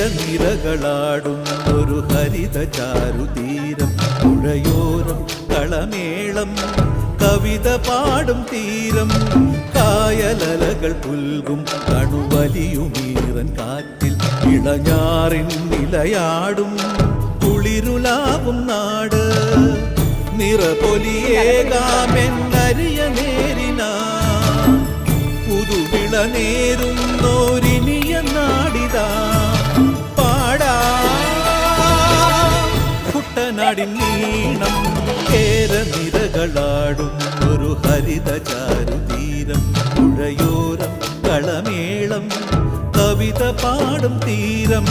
കേരനിരകളാടും ഒരു ഹരിത ചാരുതീരം, പുഴയോരം കളമേളം കവിത പാടും തീരം, കായലലകൾ പുൽകും കണുവലിയുമീറൻ കാറ്റിൽ ഇളഞ്ഞാറിൻ നിലയാടും കുളിരുലാവും നാട്. നിറപൊലിയേകാമെന്നരിയ നേരിനാ പുതുവിള നേരുന്നോരിനിയ നാടിതാ പാടാ കുട്ടനാടിൻ നീണം. കേരനിരകളാടും ഒരു ഹരിത ചാരുതീരം, പുഴയോരം കളമേളം കവിത പാടും തീരം.